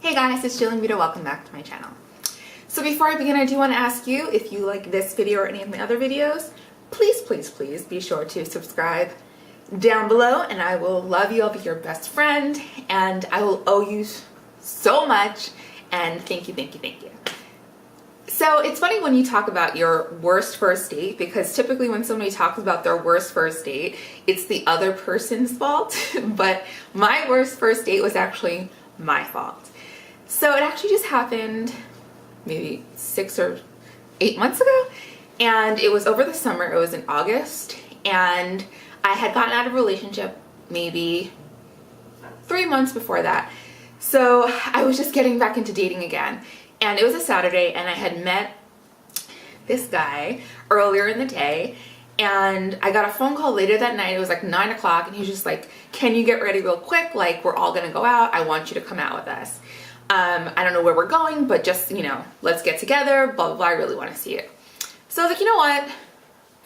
Hey guys, it's JillianVita. Welcome back to my channel. So before I begin, I do want to ask you if you like this video or any of my other videos, please be sure to subscribe down below and I will love you. I'll be your best friend and I will owe you so much, and thank you. So it's funny when you talk about your worst first date, because typically when somebody talks about their worst first date, it's the other person's fault. But my worst first date was actually my fault. So it actually just happened maybe 6 or 8 months ago, and it was over the summer. It was in August, and I had gotten out of a relationship maybe 3 months before that. So I was just getting back into dating again, and it was a Saturday, and I had met this guy earlier in the day, and I got a phone call later that night. It was like 9 o'clock, and he was just like, can you get ready real quick? Like, we're all gonna go out. I want you to come out with us. I don't know where we're going, but just, you know, let's get together, blah, blah, blah. I really want to see it. So I was like, you know what?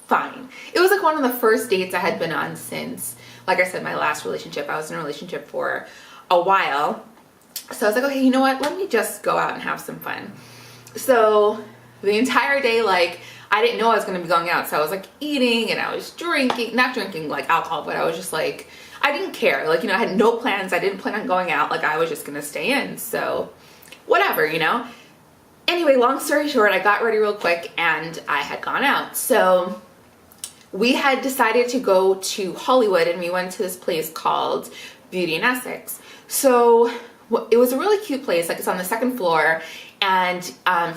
Fine. It was like one of the first dates I had been on since, like I said, my last relationship. I was in a relationship for a while. So I was like, okay, you know what? Let me just go out and have some fun. So the entire day, like, I didn't know I was going to be going out. So I was like eating and I was drinking, not drinking like alcohol, but I was just like, I didn't care. Like, you know, I had no plans. I didn't plan on going out. Like, I was just going to stay in. So whatever, you know. Anyway, long story short, I got ready real quick and I had gone out. So we had decided to go to Hollywood, and we went to this place called Beauty in Essex. So it was a really cute place. Like, it's on the second floor, and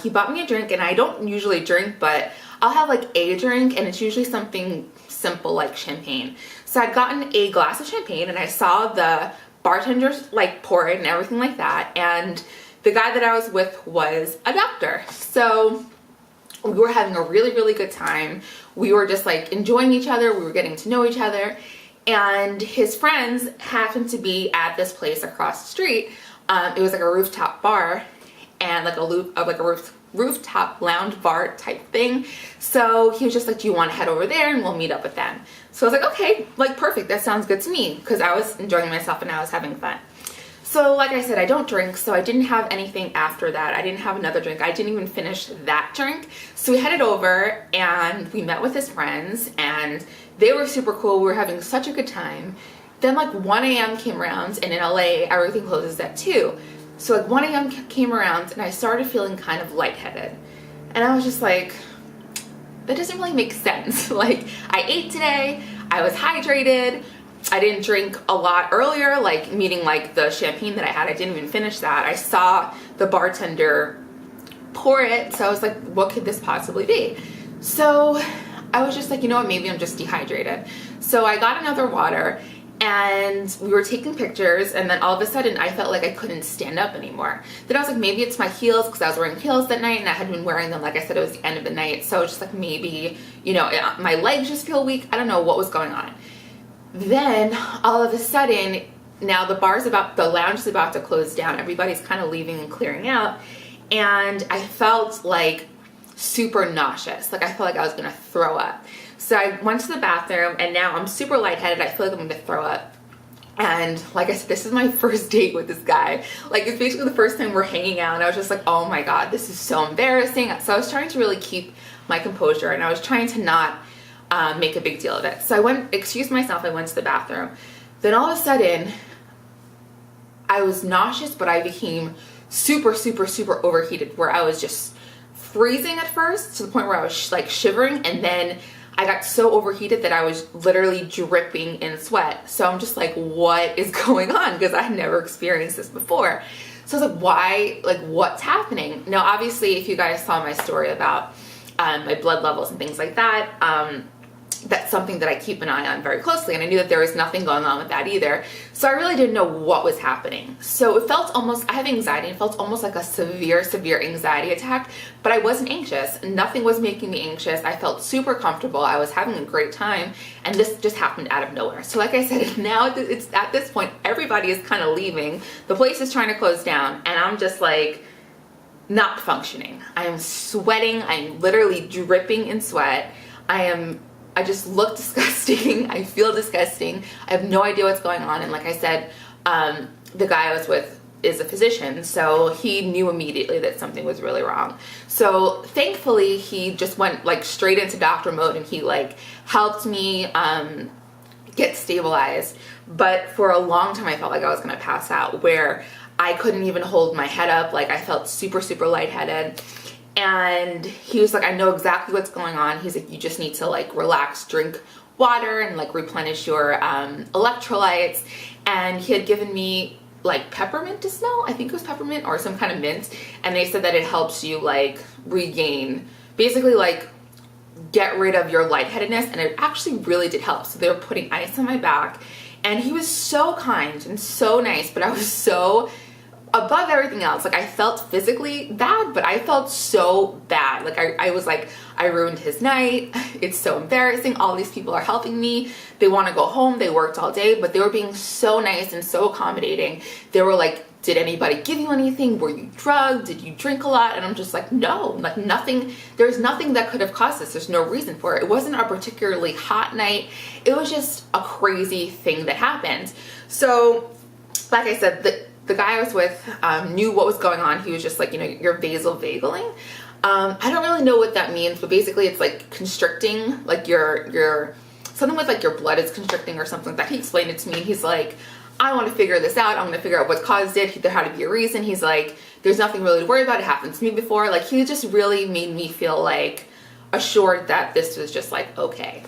he bought me a drink, and I don't usually drink, but I'll have like a drink, and it's usually something simple like champagne. So I'd gotten a glass of champagne, and I saw the bartenders like pour it and everything like that, and the guy that I was with was a doctor. So we were having a really good time. We were just like enjoying each other. We were getting to know each other, and his friends happened to be at this place across the street. It was like a rooftop bar and like a rooftop lounge bar type thing. So he was just like, do you want to head over there and we'll meet up with them? So I was like, okay, like perfect. That sounds good to me, because I was enjoying myself and I was having fun. So like I said, I don't drink, so I didn't have anything after that. I didn't have another drink. I didn't even finish that drink. So we headed over and we met with his friends, and they were super cool. We were having such a good time. Then like 1 a.m. came around, and in LA, everything closes at 2. So like 1 a.m. came around, and I started feeling kind of lightheaded. And I was just like, that doesn't really make sense. Like, I ate today, I was hydrated, I didn't drink a lot earlier, like meaning like the champagne that I had, I didn't even finish that. I saw the bartender pour it, so I was like, what could this possibly be? So I was just like, you know what, maybe I'm just dehydrated. So I got another water, and we were taking pictures, and then all of a sudden I felt like I couldn't stand up anymore. Then I was like, maybe it's my heels, because I was wearing heels that night and I had been wearing them, like I said, it was the end of the night. So I was just like, maybe, you know, my legs just feel weak. I don't know what was going on. Then all of a sudden, now the lounge is about to close down. Everybody's kind of leaving and clearing out, and I felt like super nauseous. Like, I felt like I was gonna throw up. So I went to the bathroom, and now I'm super lightheaded. I feel like I'm gonna throw up. And like I said, this is my first date with this guy. Like, it's basically the first time we're hanging out, and I was just like, oh my God, this is so embarrassing. So I was trying to really keep my composure, and I was trying to not make a big deal of it. So I went, excused myself, I went to the bathroom. Then all of a sudden, I was nauseous, but I became super overheated, where I was just freezing at first, to the point where I was like shivering, and then I got so overheated that I was literally dripping in sweat. So I'm just like, what is going on? Because I had never experienced this before. So I was like, why? Like, what's happening? Now, obviously, if you guys saw my story about my blood levels and things like that, that's something that I keep an eye on very closely, and I knew that there was nothing going on with that either. So I really didn't know what was happening. So it felt almost, I have anxiety, it felt almost like a severe anxiety attack, but I wasn't anxious. Nothing was making me anxious. I felt super comfortable. I was having a great time, and this just happened out of nowhere. So like I said, now it's at this point, everybody is kind of leaving. The place is trying to close down, and I'm just like, not functioning. I am sweating. I'm literally dripping in sweat. I just look disgusting. I feel disgusting. I have no idea what's going on. And like I said, the guy I was with is a physician, so he knew immediately that something was really wrong. So thankfully, he just went like straight into doctor mode, and he like helped me get stabilized. But for a long time, I felt like I was gonna pass out, where I couldn't even hold my head up. Like I felt super, super lightheaded. And he was like, I know exactly what's going on. He's like, you just need to like relax, drink water, and like replenish your electrolytes. And he had given me like peppermint to smell. I think it was peppermint or some kind of mint. And they said that it helps you like regain, basically like get rid of your lightheadedness. And it actually really did help. So they were putting ice on my back, and he was so kind and so nice, but I was so above everything else. Like I felt physically bad, but I felt so bad. Like I was like, I ruined his night. It's so embarrassing. All these people are helping me. They want to go home. They worked all day, but they were being so nice and so accommodating. They were like, did anybody give you anything? Were you drugged? Did you drink a lot? And I'm just like, no, like nothing. There's nothing that could have caused this. There's no reason for it. It wasn't a particularly hot night. It was just a crazy thing that happened. So like I said, the guy I was with knew what was going on. He was just like, you know, you're vasovagaling. I don't really know what that means, but basically it's like constricting, like your something with like your blood is constricting or something like that. He explained it to me, and he's like, I want to figure this out. I'm going to figure out what caused it. There had to be a reason. He's like, there's nothing really to worry about. It happened to me before. Like he just really made me feel like assured that this was just like okay.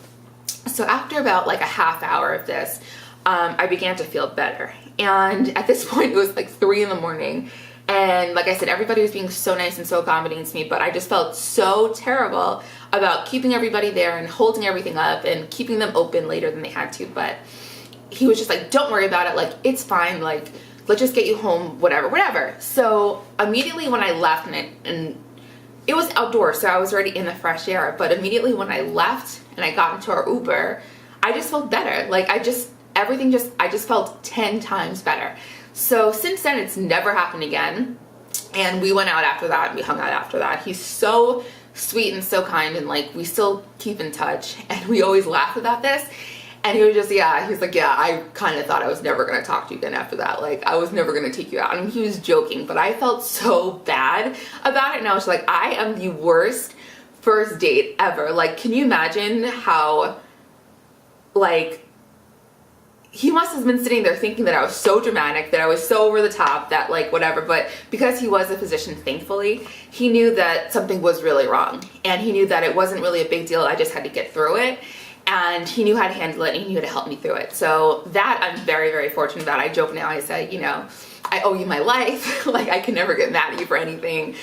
So after about like a half hour of this, I began to feel better. And at this point, it was like 3 a.m. And like I said, everybody was being so nice and so accommodating to me, but I just felt so terrible about keeping everybody there and holding everything up and keeping them open later than they had to. But he was just like, don't worry about it. Like, it's fine. Like, let's just get you home, whatever, whatever. So immediately when I left, and it was outdoors, so I was already in the fresh air, but immediately when I left and I got into our Uber, I just felt better. Like I just felt 10 times better. So since then, it's never happened again. And we went out after that, and we hung out after that. He's so sweet and so kind, and like we still keep in touch, and we always laugh about this. And he was just, yeah, he's like, yeah, I kind of thought I was never going to talk to you again after that. Like I was never going to take you out. I mean, he was joking, but I felt so bad about it. And I was like, I am the worst first date ever. Like, can you imagine how, like, he must have been sitting there thinking that I was so dramatic, that I was so over the top, that like whatever. But because he was a physician, thankfully, he knew that something was really wrong. And he knew that it wasn't really a big deal. I just had to get through it. And he knew how to handle it, and he knew how to help me through it. So that I'm very, very fortunate about. I joke now, I say, you know, I owe you my life. Like I can never get mad at you for anything.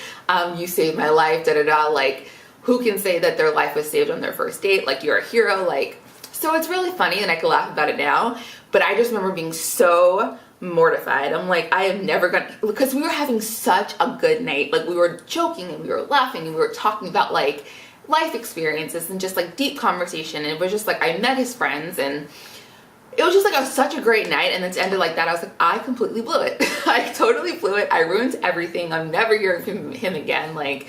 You saved my life, da-da-da. Like who can say that their life was saved on their first date? Like you're a hero. Like, so it's really funny, and I can laugh about it now. But I just remember being so mortified. I'm like, I am never gonna, because we were having such a good night. Like we were joking and we were laughing and we were talking about like life experiences and just like deep conversation. And it was just like, I met his friends, and it was just like such a great night. And it ended like that. I was like, I completely blew it. I totally blew it. I ruined everything. I'm never hearing from him again. Like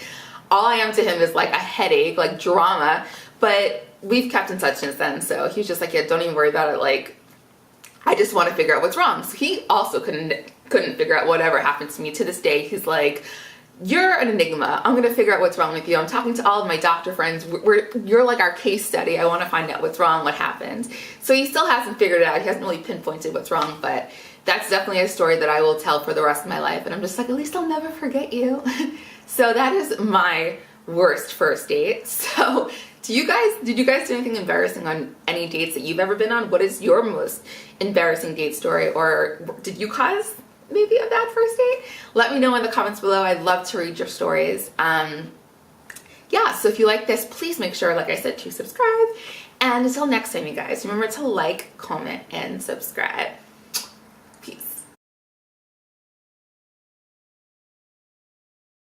all I am to him is like a headache, like drama. But we've kept in touch since then. So he was just like, yeah, don't even worry about it. Like, I just want to figure out what's wrong. So he also couldn't figure out whatever happened to me. To this day, he's like, you're an enigma. I'm going to figure out what's wrong with you. I'm talking to all of my doctor friends. You're like our case study. I want to find out what's wrong, what happened. So he still hasn't figured it out. He hasn't really pinpointed what's wrong, but that's definitely a story that I will tell for the rest of my life. And I'm just like, at least I'll never forget you. So that is my worst first date. So did you guys do anything embarrassing on any dates that you've ever been on? What is your most embarrassing date story? Or did you cause maybe a bad first date? Let me know in the comments below. I'd love to read your stories. Yeah, so if you like this, please make sure, like I said, to subscribe. And until next time, you guys, remember to like, comment, and subscribe.